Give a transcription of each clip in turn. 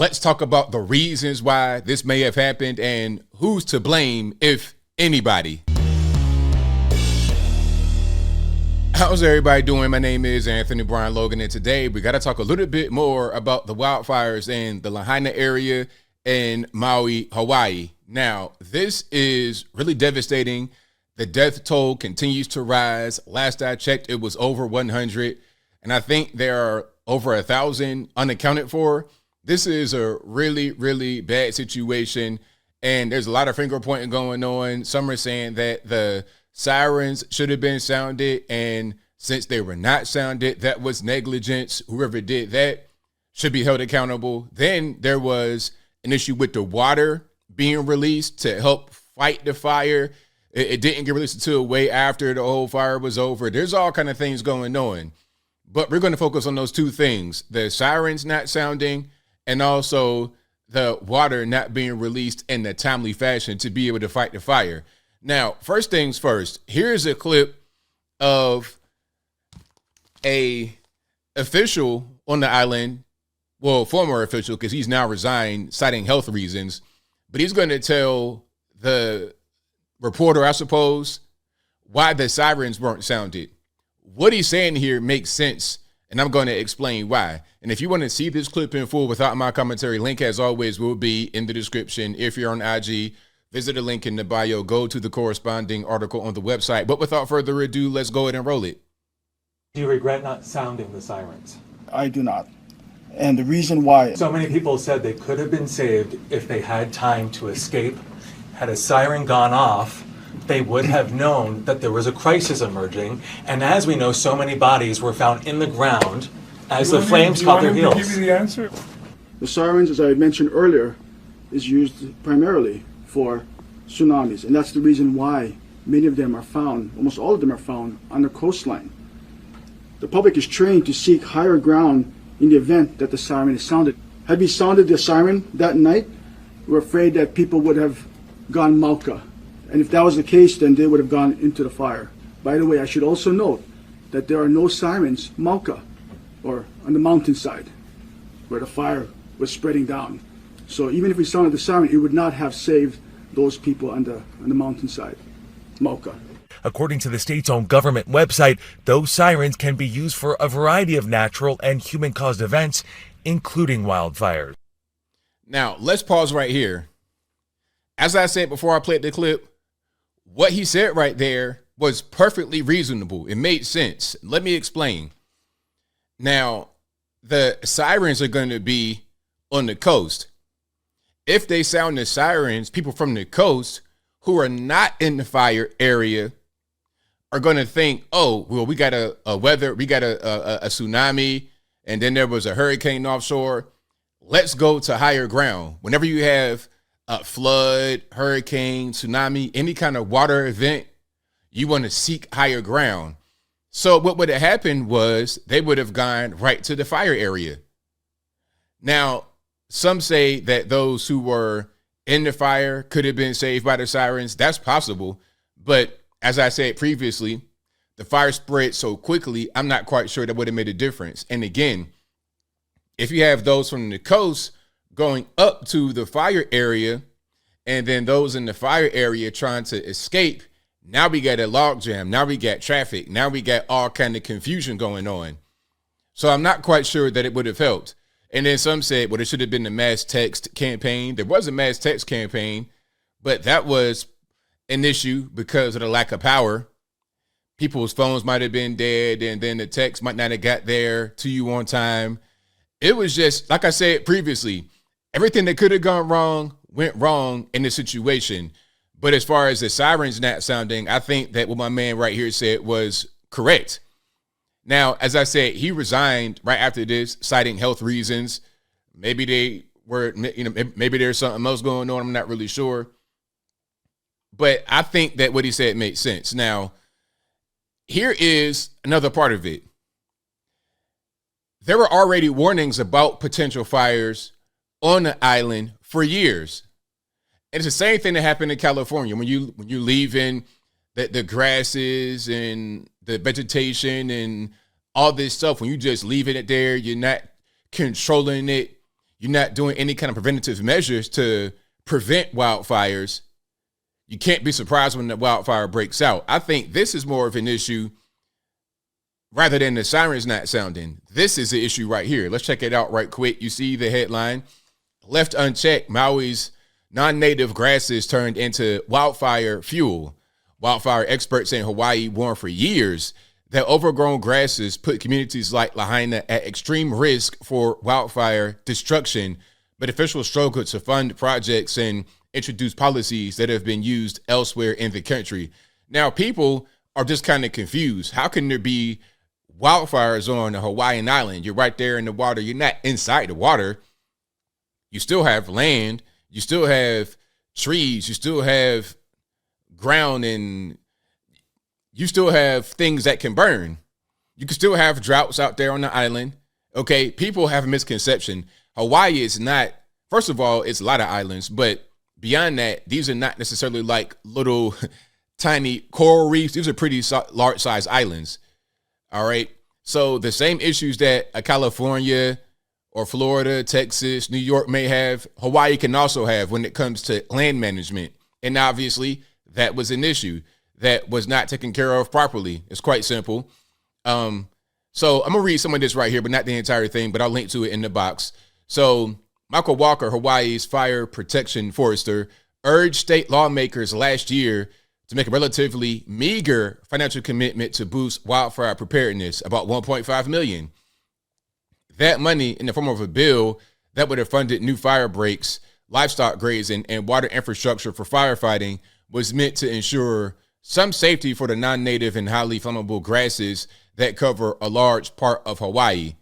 let's talk about the reasons why this may have happened and who's to blame, if anybody. How's everybody doing? My name is Anthony Brian Logan, and today we got to talk a little bit more about the wildfires in the Lahaina area in Maui, Hawaii. Now, this is really devastating. The death toll continues to rise. Last I checked, it was over 100, and I think there are over 1,000 unaccounted for. This is a really, really bad situation, and there's a lot of finger pointing going on. Some are saying that the sirens should have been sounded, and since they were not sounded, that was negligence. Whoever did that should be held accountable. Then there was an issue with the water being released to help fight the fire. It didn't get released until way after the whole fire was over. There's all kind of things going on, but we're going to focus on those two things: the sirens not sounding and also the water not being released in a timely fashion to be able to fight the fire. Now, first things first, here's a clip of a official on the island, well, former official, because he's now resigned, citing health reasons, but he's going to tell the reporter, I suppose, why the sirens weren't sounded. What he's saying here makes sense, and I'm going to explain why. And if you want to see this clip in full without my commentary, link as always will be in the description. If you're on IG, visit the link in the bio, go to the corresponding article on the website. But without further ado, let's go ahead and roll it. Do you regret not sounding the sirens? I do not. And the reason why... So many people said they could have been saved if they had time to escape. Had a siren gone off, they would have known that there was a crisis emerging. And as we know, so many bodies were found in the ground as the flames caught their heels. Give me the answer. The sirens, as I mentioned earlier, is used primarily for tsunamis. And that's the reason why many of them are found, almost all of them are found on the coastline. The public is trained to seek higher ground in the event that the siren is sounded. Had we sounded the siren that night, we're afraid that people would have gone mauka. And if that was the case, then they would have gone into the fire. By the way, I should also note that there are no sirens mauka, or on the mountainside, where the fire was spreading down. So even if we sounded the siren, it would not have saved those people on the mountainside, mauka. According to the state's own government website, those sirens can be used for a variety of natural and human-caused events, including wildfires. Now, let's pause right here. As I said before I played the clip, what he said right there was perfectly reasonable. It made sense. Let me explain. Now, the sirens are going to be on the coast. If they sound the sirens, people from the coast who are not in the fire area are going to think, oh, well, we got a tsunami, and then there was a hurricane offshore. Let's go to higher ground. Whenever you have a flood, hurricane, tsunami, any kind of water event, you want to seek higher ground. So what would have happened was they would have gone right to the fire area. Now, some say that those who were in the fire could have been saved by the sirens. That's possible. But as I said previously, the fire spread so quickly, I'm not quite sure that would have made a difference. And again, if you have those from the coast going up to the fire area and then those in the fire area trying to escape, now we got a logjam. Now we got traffic. Now we got all kind of confusion going on. So I'm not quite sure that it would have helped. And then some said, well, it should have been a mass text campaign. There was a mass text campaign, but that was an issue because of the lack of power. People's phones might have been dead, and then the text might not have got there to you on time. It was just, like I said previously, everything that could have gone wrong went wrong in the situation. But as far as the sirens not sounding, I think that what my man right here said was correct. Now, as I said, he resigned right after this, citing health reasons. Maybe they were, maybe there's something else going on. I'm not really sure. But I think that what he said makes sense. Now, here is another part of it. There were already warnings about potential fires on the island for years. And it's the same thing that happened in California. When you leave in the grasses and the vegetation and all this stuff, when you just leaving it there, you're not controlling it, you're not doing any kind of preventative measures to prevent wildfires, you can't be surprised when the wildfire breaks out. I think this is more of an issue rather than the sirens not sounding. This is the issue right here. Let's check it out right quick. You see the headline, left unchecked, Maui's non-native grasses turned into wildfire fuel. Wildfire experts in Hawaii warned for years that overgrown grasses put communities like Lahaina at extreme risk for wildfire destruction, but officials struggle to fund projects and introduce policies that have been used elsewhere in the country. Now, people are just kind of confused. How can there be wildfires on a Hawaiian island? You're right there in the water. You're not inside the water. You still have land. You still have trees. You still have ground, and you still have things that can burn. You can still have droughts out there on the island. Okay, people have a misconception. Hawaii is not, first of all, it's a lot of islands, but beyond that, these are not necessarily like little tiny coral reefs. These are pretty large size islands. All right. So the same issues that a California or Florida, Texas, New York may have, Hawaii can also have when it comes to land management. And obviously that was an issue that was not taken care of properly. It's quite simple. So I'm gonna read some of this right here, but not the entire thing, but I'll link to it in the box. So Michael Walker, Hawaii's fire protection forester, urged state lawmakers last year to make a relatively meager financial commitment to boost wildfire preparedness, about $1.5 million. That money, in the form of a bill that would have funded new fire breaks, livestock grazing, and water infrastructure for firefighting, was meant to ensure some safety for the non-native and highly flammable grasses that cover a large part of Hawaii.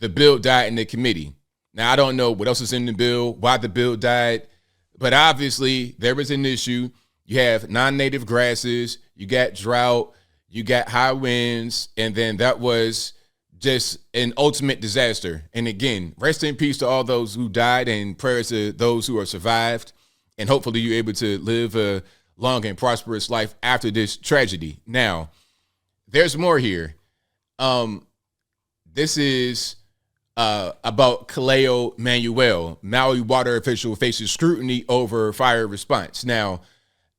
The bill died in the committee. Now, I don't know what else is in the bill, why the bill died, but obviously there was an issue. You have non-native grasses, you got drought, you got high winds, and then that was just an ultimate disaster. And again, rest in peace to all those who died, and prayers to those who are survived. And hopefully you're able to live a long and prosperous life after this tragedy. Now, there's more here. This is about Kaleo Manuel. Maui water official faces scrutiny over fire response. Now,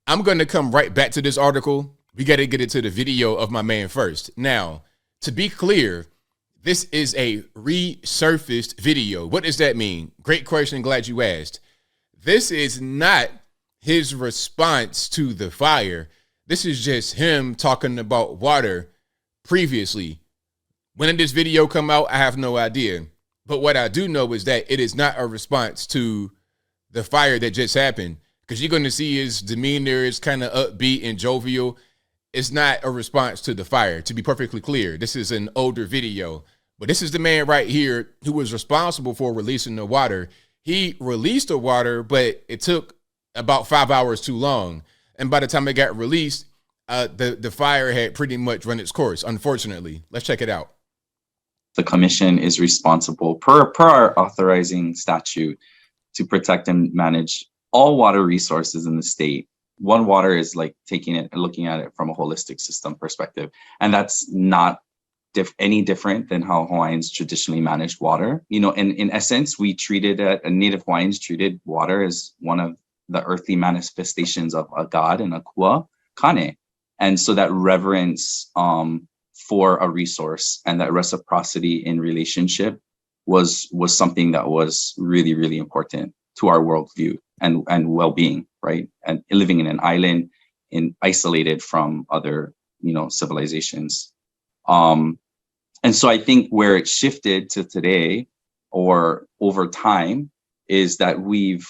I'm going to come right back to this article. We got to get into the video of my man first. Now, to be clear, this is a resurfaced video. What does that mean? Great question. Glad you asked. This is not his response to the fire. This is just him talking about water previously. When did this video come out? I have no idea. But what I do know is that it is not a response to the fire that just happened, because you're going to see his demeanor is kind of upbeat and jovial. It's not a response to the fire, to be perfectly clear. This is an older video, but this is the man right here who was responsible for releasing the water. He released the water, but it took about 5 hours too long. And by the time it got released, the fire had pretty much run its course, unfortunately. Let's check it out. The commission is responsible per our authorizing statute to protect and manage all water resources in the state. One Water is like taking it and looking at it from a holistic system perspective. And that's not any different than how Hawaiians traditionally managed water. You know, in essence, we treated Native Hawaiians treated water as one of the earthly manifestations of a god and a kua kane. And so that reverence for a resource and that reciprocity in relationship was something that was really, really important to our worldview and well-being, right? And living in an island, isolated from other, civilizations. And so I think where it shifted to today or over time is that we've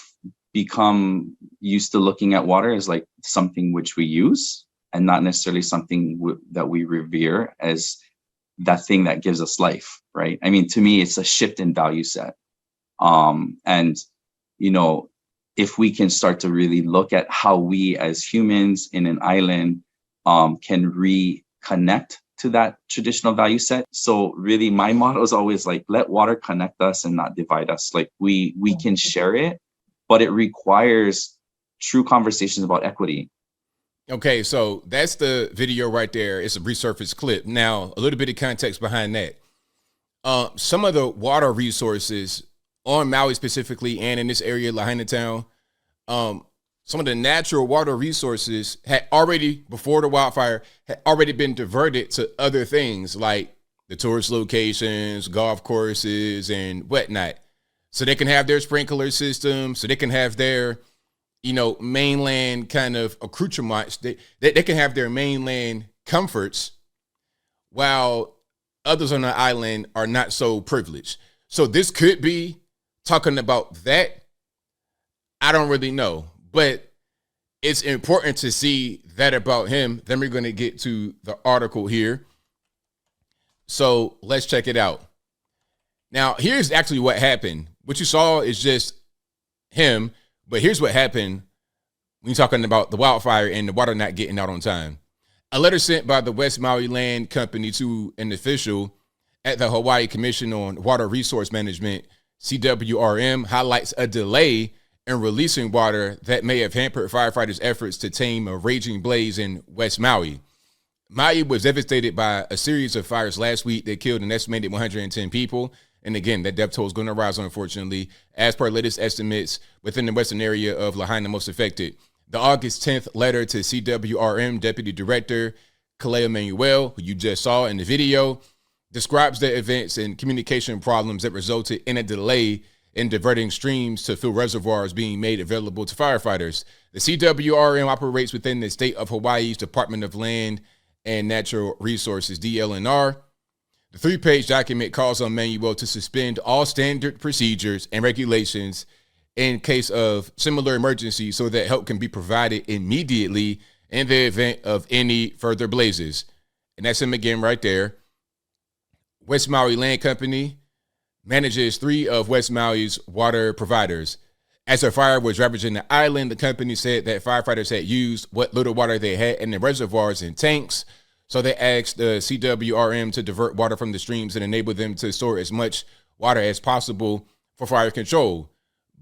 become used to looking at water as like something which we use and not necessarily something that we revere as that thing that gives us life, right? I mean, to me, it's a shift in value set. And, if we can start to really look at how we as humans in an island can reconnect to that traditional value set. So really my motto is always like, let water connect us and not divide us. Like we can share it, but it requires true conversations about equity. Okay, so that's the video right there. It's a resurfaced clip. Now, a little bit of context behind that. Some of the water resources on Maui specifically and in this area, Lahaina Town, some of the natural water resources had already, before the wildfire, had already been diverted to other things like the tourist locations, golf courses, and whatnot. So they can have their sprinkler system, so they can have their, mainland kind of accoutrements. They can have their mainland comforts while others on the island are not so privileged. So this could be talking about that. I don't really know, but it's important to see that about him. Then we're going to get to the article here. So let's check it out. Now, here's actually what happened. What you saw is just him, but here's what happened when you're talking about the wildfire and the water not getting out on time. A letter sent by the West Maui Land Company to an official at the Hawaii Commission on Water Resource Management, CWRM, highlights a delay in releasing water that may have hampered firefighters' efforts to tame a raging blaze in West Maui. Maui was devastated by a series of fires last week that killed an estimated 110 people. And again, that death toll is going to rise, unfortunately, as per latest estimates within the western area of Lahaina most affected. The August 10th letter to CWRM Deputy Director Kalea Manuel, who you just saw in the video, describes the events and communication problems that resulted in a delay in diverting streams to fill reservoirs being made available to firefighters. The CWRM operates within the state of Hawaii's Department of Land and Natural Resources, DLNR. The 3-page document calls on Manuel to suspend all standard procedures and regulations in case of similar emergencies so that help can be provided immediately in the event of any further blazes. And that's him again right there. West Maui Land Company manages 3 of West Maui's water providers. As a fire was ravaging the island, the company said that firefighters had used what little water they had in the reservoirs and tanks. So they asked the CWRM to divert water from the streams and enable them to store as much water as possible for fire control.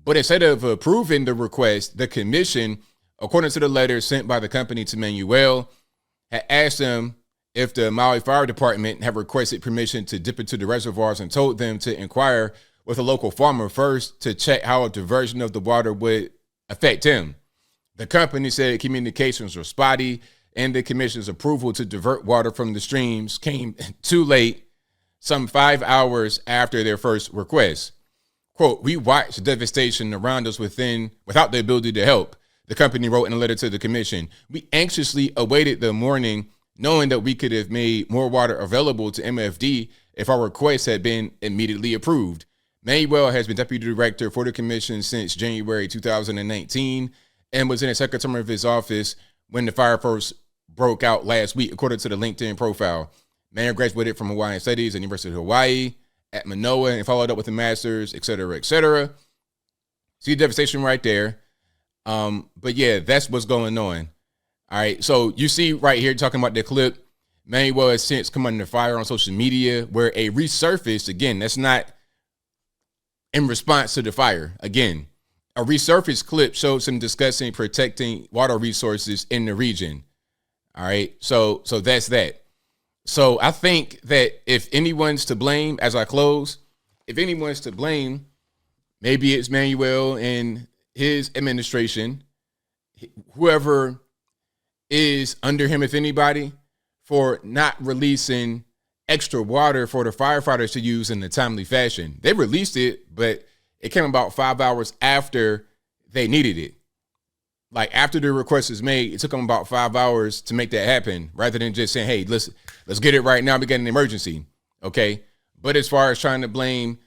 But instead of approving the request, the commission, according to the letter sent by the company to Manuel, had asked them if the Maui Fire Department had requested permission to dip into the reservoirs and told them to inquire with a local farmer first to check how a diversion of the water would affect him. The company said communications were spotty and the commission's approval to divert water from the streams came too late, some 5 hours after their first request. Quote, "We watched devastation around us without the ability to help," the company wrote in a letter to the commission. "We anxiously awaited the morning, knowing that we could have made more water available to MFD if our request had been immediately approved." Manuel has been deputy director for the commission since January 2019 and was in the second term of his office when the fire first broke out last week, according to the LinkedIn profile. Manuel graduated from Hawaiian Studies at the University of Hawaii at Manoa and followed up with a master's, et cetera, et cetera. See devastation right there. But yeah, that's what's going on. All right, so you see right here talking about the clip, Manuel has since come under fire on social media where a resurfaced, again, that's not in response to the fire. Again, a resurfaced clip shows him discussing protecting water resources in the region. All right, so that's that. So I think that if anyone's to blame, as I close, if anyone's to blame, maybe it's Manuel and his administration, whoever is under him, if anybody, for not releasing extra water for the firefighters to use in a timely fashion. They released it, but it came about 5 hours after they needed it. Like after the request was made, it took them about 5 hours to make that happen, rather than just saying, "Hey, let's get it right now. We got an emergency." Okay. But as far as trying to blame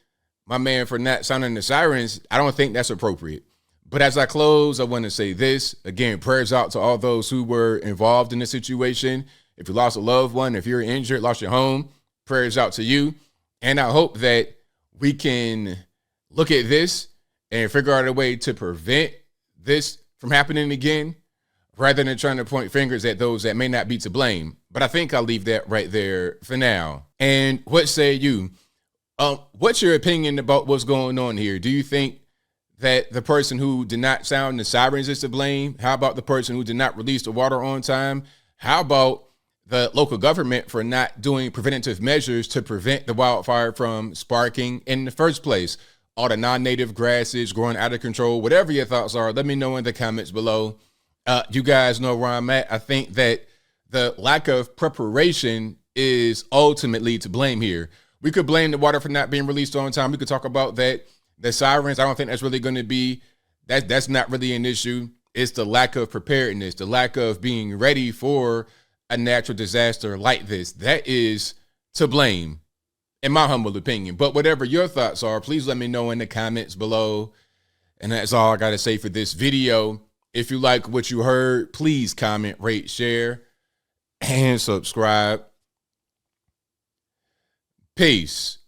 my man for not sounding the sirens, I don't think that's appropriate. But as I close, I want to say this again: prayers out to all those who were involved in this situation. If you lost a loved one, if you're injured, lost your home, prayers out to you. And I hope that we can look at this and figure out a way to prevent this from happening again, rather than trying to point fingers at those that may not be to blame. But I think I'll leave that right there for now. And what say you? What's your opinion about what's going on here? Do you think that the person who did not sound the sirens is to blame? How about the person who did not release the water on time? How about the local government for not doing preventative measures to prevent the wildfire from sparking in the first place? all the non-native grasses growing out of control. Whatever your thoughts are, let me know in the comments below. You guys know where I'm at. I think that the lack of preparation is ultimately to blame here. We could blame the water for not being released on time. We could talk about that. The sirens, I don't think that's really going to be, that's not really an issue. It's the lack of preparedness, the lack of being ready for a natural disaster like this. That is to blame, in my humble opinion. But whatever your thoughts are, please let me know in the comments below. And that's all I got to say for this video. If you like what you heard, please comment, rate, share, and subscribe. Peace.